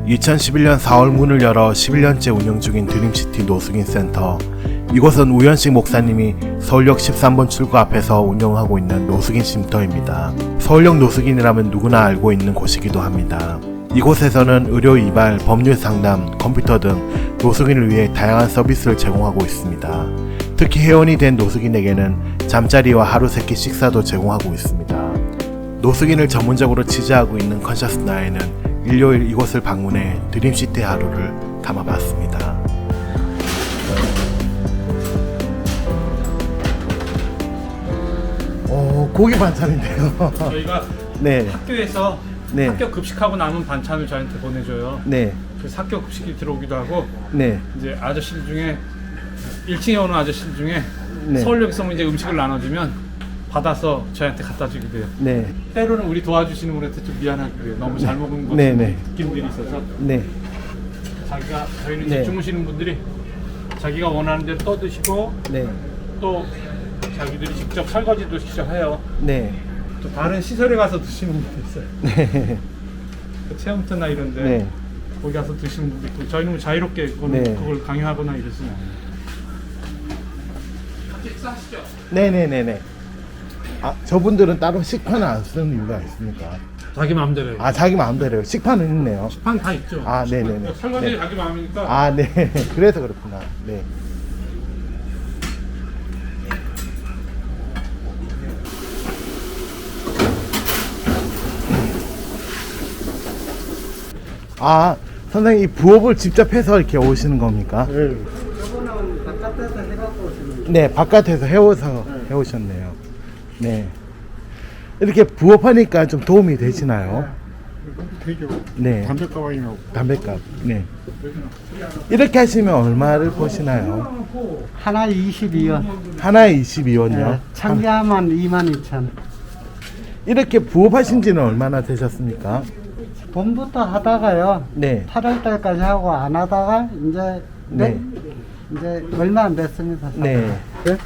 2011년 4월 문을 열어 11년째 운영 중인 드림시티 노숙인 센터. 이곳은 우현식 목사님이 서울역 13번 출구 앞에서 운영하고 있는 노숙인 쉼터입니다. 서울역 노숙인이라면 누구나 알고 있는 곳이기도 합니다. 이곳에서는 의료 이발, 법률 상담, 컴퓨터 등 노숙인을 위해 다양한 서비스를 제공하고 있습니다. 특히 회원이 된 노숙인에게는 잠자리와 하루 세끼 식사도 제공하고 있습니다. 노숙인을 전문적으로 지지하고 있는 컨셔스 나에는 일요일 이곳을 방문해 드림시티 하루를 담아봤습니다. 고기 반찬인데요. 저희가 네. 학교에서 네. 학교 급식하고 남은 반찬을 저한테 보내줘요. 네. 그래서 학교 급식이 들어오기도 하고, 네. 이제 아저씨들 중에 1층에 오는 아저씨들 중에 네. 서울역에서 이제 음식을 나눠주면 받아서 저희한테 갖다 주기도 해요. 네. 때로는 우리 도와주시는 분한테 좀 미안하기도 해요. 너무 잘 먹은 것 네, 네. 느낌들이 있어서. 네. 저희는 네. 이제 주무시는 분들이 자기가 원하는 대로 떠드시고, 네. 또 자기들이 직접 설거지도 직접 해요. 네. 또 다른 시설에 가서 드시는 분도 있어요. 네. 그 체험터나 이런데 네. 거기 가서 드시는 분도 있고, 저희는 자유롭게 네. 그걸 강요하거나 이러지는 않아요. 같이 식사하시죠? 네네네네. 아, 저분들은 따로 식판을 안 쓰는 이유가 있습니까? 자기 마음대로요. 아, 자기 마음대로요. 식판은 있네요. 식판 다 있죠. 아, 네네네. 설거지 네. 자기 마음이니까. 아, 네. 그래서 그렇구나. 네. 아, 선생님 이 부업을 직접 해서 이렇게 오시는 겁니까? 네. 이거는 바깥에서 해갖고 오시는 네, 바깥에서 해오서 해오셨네요. 네. 이렇게 부업하니까 좀 도움이 되시나요? 되죠. 네. 담배가방이 나오고. 담배값. 네. 이렇게 하시면 얼마를 버시나요? 하나에 22원. 하나에 22원이요? 참기하면 22,000원. 이렇게 부업하신 지는 얼마나 되셨습니까? 봄부터 하다가요. 네. 8월 달까지 하고 안 하다가 네. 이제 얼마 안 됐습니다. 네. 네?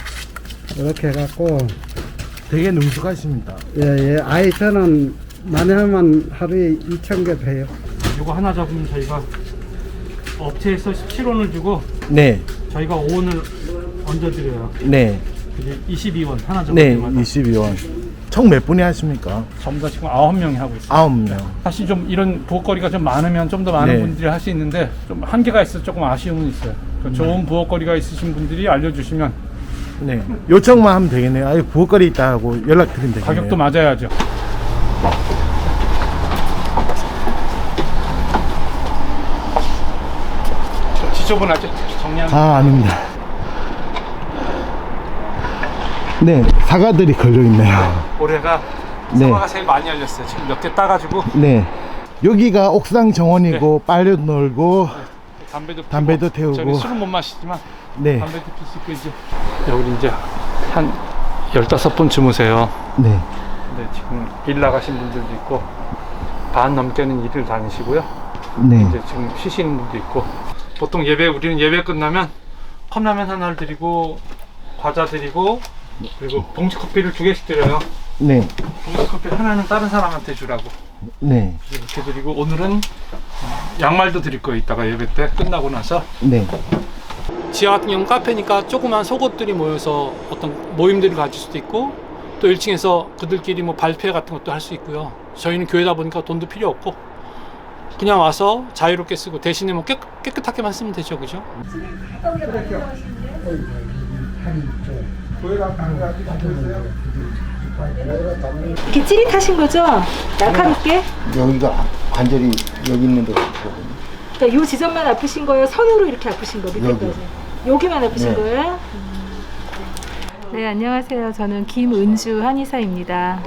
이렇게 해갖고 되게 능숙하십니다. 예. 아이 저는 많이 하면 하루에 2,000개 돼요. 이거 하나 잡으면 저희가 업체에서 17원을 주고 네. 저희가 5원을 얹어드려요. 네. 그게 22원 하나 잡을 네. 때마다. 22원. 총 몇 분이 하십니까? 전부 다 지금 9명이 하고 있어요. 9명. 사실 좀 이런 부엌거리가 좀 많으면 좀 더 많은 네. 분들이 할 수 있는데 좀 한계가 있어서 조금 아쉬움은 있어요. 좋은 부엌거리가 있으신 분들이 알려주시면 네. 요청만 하면 되겠네요. 아유, 부엌거리 있다 하고 연락드리면 되겠네요. 가격도 맞아야죠. 지저분하죠? 정리하면. 아, 아닙니다. 네, 사과들이 걸려있네요. 올해가 네. 사과가 제일 많이 열렸어요. 지금 몇 개 따가지고 네. 여기가 옥상 정원이고, 빨려 놀고, 담배도 피우고, 태우고. 저는 술은 못 마시지만 네. 담배도 필 수 있고 이제 여기 이제 한 15분 주무세요. 네. 네, 지금 일 나가신 분들도 있고 반 넘게는 일을 다니시고요. 네. 이제 지금 쉬시는 분도 있고, 보통 우리는 예배 끝나면 컵라면 하나를 드리고 과자 드리고 그리고 봉지 커피를 2개씩 드려요. 네. 봉지 커피 하나는 다른 사람한테 주라고 네. 이렇게 드리고, 오늘은 양말도 드릴 거예요. 이따가 예배 때 끝나고 나서. 네. 지하 같은 경우는 카페니까 조그만 속옷들이 모여서 어떤 모임들을 가질 수도 있고, 또 1층에서 그들끼리 뭐 발표 같은 것도 할 수 있고요. 저희는 교회다 보니까 돈도 필요 없고 그냥 와서 자유롭게 쓰고, 대신에 뭐 깨끗하게만 쓰면 되죠, 그죠? 이렇게 찌릿하신 거죠? 날카롭게? 여기가 관절이 여기 있는 데가 있거든요. 그러니까 요 지점만 아프신 거예요? 선으로 이렇게 아프신 거 밑에까지? 여기만 아프신 네. 거예요? 네, 안녕하세요. 저는 김은주 한의사입니다.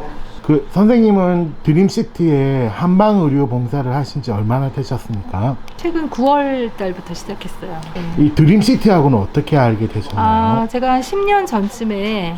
그 선생님은 드림시티에 한방의료 봉사를 하신 지 얼마나 되셨습니까? 최근 9월 달부터 시작했어요. 네. 이 드림시티하고는 어떻게 알게 되셨나요? 제가 한 10년 전쯤에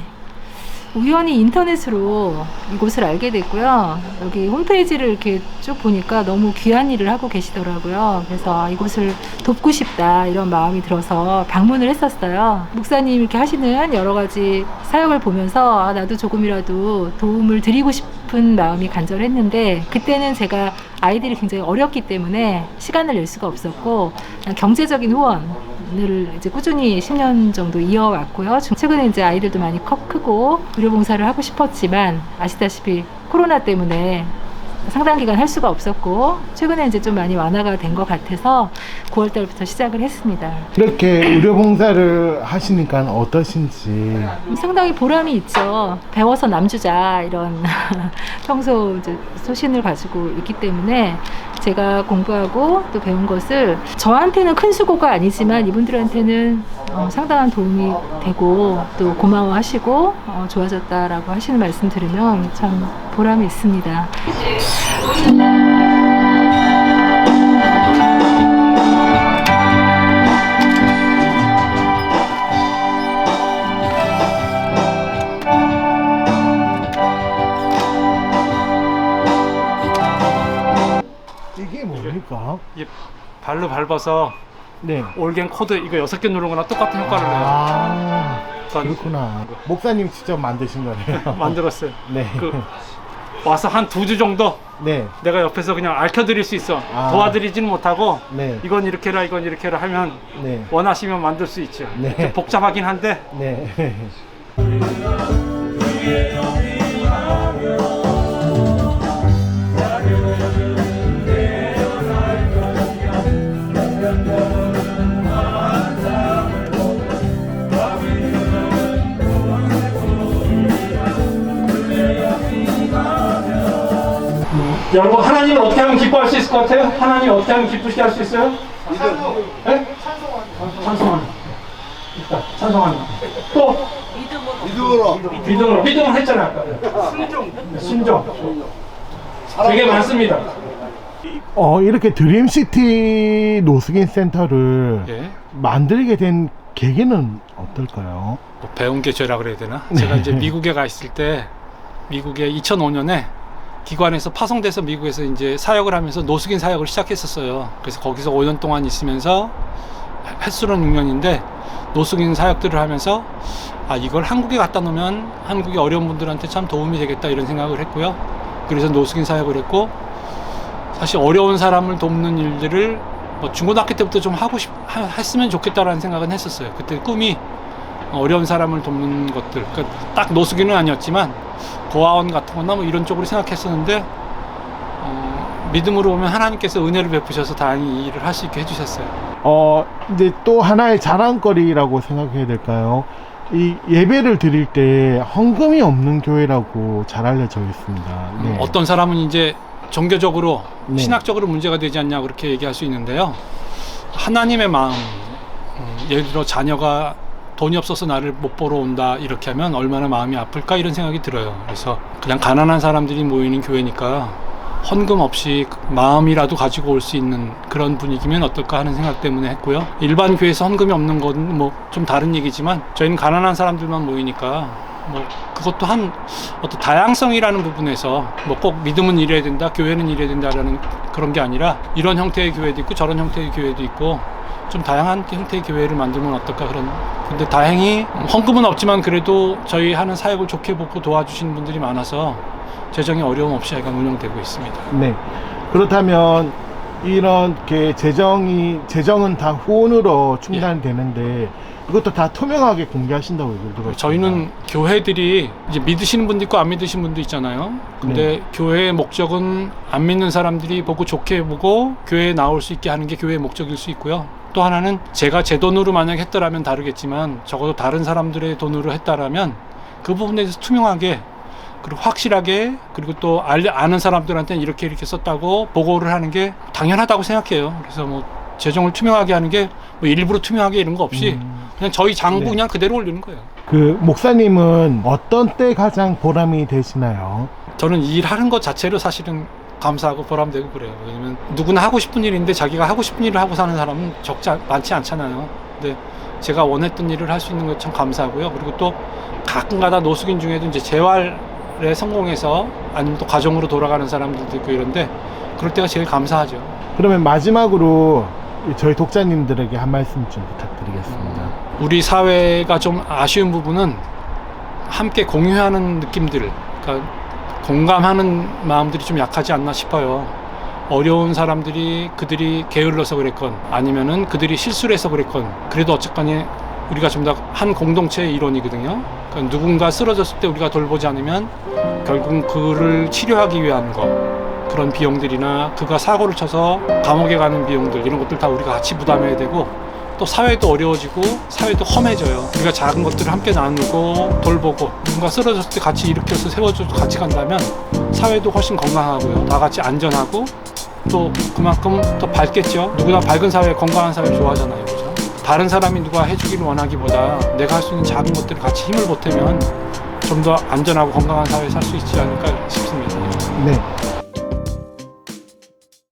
우연히 인터넷으로 이곳을 알게 됐고요. 여기 홈페이지를 이렇게 쭉 보니까 너무 귀한 일을 하고 계시더라고요. 그래서 이곳을 돕고 싶다 이런 마음이 들어서 방문을 했었어요. 목사님 이렇게 하시는 여러 가지 사역을 보면서 나도 조금이라도 도움을 드리고 싶은 마음이 간절했는데, 그때는 제가 아이들이 굉장히 어렸기 때문에 시간을 낼 수가 없었고 경제적인 후원을 이제 꾸준히 10년 정도 이어왔고요. 최근에 이제 아이들도 많이 크고 의료봉사를 하고 싶었지만 아시다시피 코로나 때문에 상당 기간 할 수가 없었고 최근에 이제 좀 많이 완화가 된 것 같아서 9월 달부터 시작을 했습니다. 이렇게 의료봉사를 하시니까 어떠신지? 상당히 보람이 있죠. 배워서 남주자 이런 평소 이제 소신을 가지고 있기 때문에 제가 공부하고 또 배운 것을 저한테는 큰 수고가 아니지만 이분들한테는 상당한 도움이 되고 또 고마워하시고 좋아졌다라고 하시는 말씀 들으면 참 보람이 있습니다. 이게 뭡니까? 이게 발로 밟아서 네. 올겐 코드 이거 6개 누른 거나 똑같은 효과를 내요. 아, 그러니까 그렇구나. 목사님 직접 만드신 거네요. 만들었어요. 네. 와서 한 2주 정도 네. 내가 옆에서 그냥 알려드릴 수 있어. 아. 도와드리지는 못하고 네. 이건 이렇게 해라 이건 이렇게 해라 하면 네. 원하시면 만들 수 있죠. 네. 좀 복잡하긴 한데 네. 여러분 하나님을 어떻게 하면 기뻐할 수 있을 것 같아요? 하나님 어떻게 하면 기쁘시게 할 수 있어요? 네? 찬송하는 일단 찬송하는 또 믿음으로 했잖아요 아까. 순종 되게 많습니다. 이렇게 드림시티 노숙인 센터를 예. 만들게 된 계기는 어떨까요? 뭐 배운 게 죄라 그래야 되나? 제가 이제 미국에 가 있을 때 미국에 2005년에 기관에서 파송돼서 미국에서 이제 사역을 하면서 노숙인 사역을 시작했었어요. 그래서 거기서 5년 동안 있으면서 횟수로는 6년인데 노숙인 사역들을 하면서 이걸 한국에 갖다 놓으면 한국의 어려운 분들한테 참 도움이 되겠다 이런 생각을 했고요. 그래서 노숙인 사역을 했고 사실 어려운 사람을 돕는 일들을 뭐 중고등학교 때부터 좀 했으면 좋겠다라는 생각은 했었어요. 그때 꿈이 어려운 사람을 돕는 것들, 그러니까 딱 노숙인은 아니었지만 고아원 같은 거나 뭐 이런 쪽으로 생각했었는데 믿음으로 오면 하나님께서 은혜를 베푸셔서 다행히 이 일을 할 수 있게 해주셨어요. 이제 또 하나의 자랑거리라고 생각해야 될까요? 이 예배를 드릴 때 헌금이 없는 교회라고 잘 알려져 있습니다. 네. 어떤 사람은 이제 종교적으로 네. 신학적으로 문제가 되지 않냐 그렇게 얘기할 수 있는데요. 하나님의 마음, 예를 들어 자녀가 돈이 없어서 나를 못 보러 온다 이렇게 하면 얼마나 마음이 아플까 이런 생각이 들어요. 그래서 그냥 가난한 사람들이 모이는 교회니까 헌금 없이 마음이라도 가지고 올 수 있는 그런 분위기면 어떨까 하는 생각 때문에 했고요. 일반 교회에서 헌금이 없는 건 뭐 좀 다른 얘기지만 저희는 가난한 사람들만 모이니까 뭐 그것도 한 어떤 다양성이라는 부분에서 뭐 꼭 믿음은 이래야 된다, 교회는 이래야 된다라는 그런 게 아니라 이런 형태의 교회도 있고 저런 형태의 교회도 있고 좀 다양한 형태의 교회를 만들면 어떨까 그런. 근데 다행히 헌금은 없지만 그래도 저희 하는 사역을 좋게 보고 도와주시는 분들이 많아서 재정에 어려움 없이 하여간 운영되고 있습니다. 네. 그렇다면 이렇게 재정은 다 후원으로 충당되는데 이것도 다 투명하게 공개하신다고 얘기를 들었어요. 저희는 교회들이 이제 믿으시는 분도 있고 안 믿으시는 분도 있잖아요. 근데 교회의 목적은 안 믿는 사람들이 보고 좋게 보고 교회에 나올 수 있게 하는 게 교회의 목적일 수 있고요. 또 하나는 제가 제 돈으로 만약 했더라면 다르겠지만 적어도 다른 사람들의 돈으로 했다라면 그 부분에 대해서 투명하게 그리고 확실하게 그리고 또 아는 사람들한테는 이렇게 썼다고 보고를 하는 게 당연하다고 생각해요. 그래서 뭐 재정을 투명하게 하는 게 뭐 일부러 투명하게 이런 거 없이 그냥 저희 장부 네. 그냥 그대로 올리는 거예요. 그 목사님은 어떤 때 가장 보람이 되시나요? 저는 이 일하는 것 자체로 사실은 감사하고 보람되고 그래요. 왜냐면 누구나 하고 싶은 일인데 자기가 하고 싶은 일을 하고 사는 사람은 많지 않잖아요. 근데 제가 원했던 일을 할 수 있는 것 참 감사하고요. 그리고 또 가끔가다 노숙인 중에도 이제 재활에 성공해서 아니면 또 가정으로 돌아가는 사람들도 있고 이런데 그럴 때가 제일 감사하죠. 그러면 마지막으로 저희 독자님들에게 한 말씀 좀 부탁드리겠습니다. 우리 사회가 좀 아쉬운 부분은 함께 공유하는 느낌들, 그러니까 공감하는 마음들이 좀 약하지 않나 싶어요. 어려운 사람들이 그들이 게을러서 그랬건 아니면은 그들이 실수를 해서 그랬건 그래도 어쨌거니 우리가 좀 더 한 공동체의 일원이거든요. 그러니까 누군가 쓰러졌을 때 우리가 돌보지 않으면 결국 그를 치료하기 위한 거 그런 비용들이나 그가 사고를 쳐서 감옥에 가는 비용들 이런 것들 다 우리가 같이 부담해야 되고 또 사회도 어려워지고 사회도 험해져요. 우리가 작은 것들을 함께 나누고 돌보고 누군가 쓰러졌을 때 같이 일으켜서 세워줘서 같이 간다면 사회도 훨씬 건강하고요. 다 같이 안전하고 또 그만큼 더 밝겠죠. 누구나 밝은 사회, 건강한 사회 좋아하잖아요. 그죠? 다른 사람이 누가 해주기를 원하기보다 내가 할 수 있는 작은 것들을 같이 힘을 보태면 좀 더 안전하고 건강한 사회에 살 수 있지 않을까 싶습니다. 네.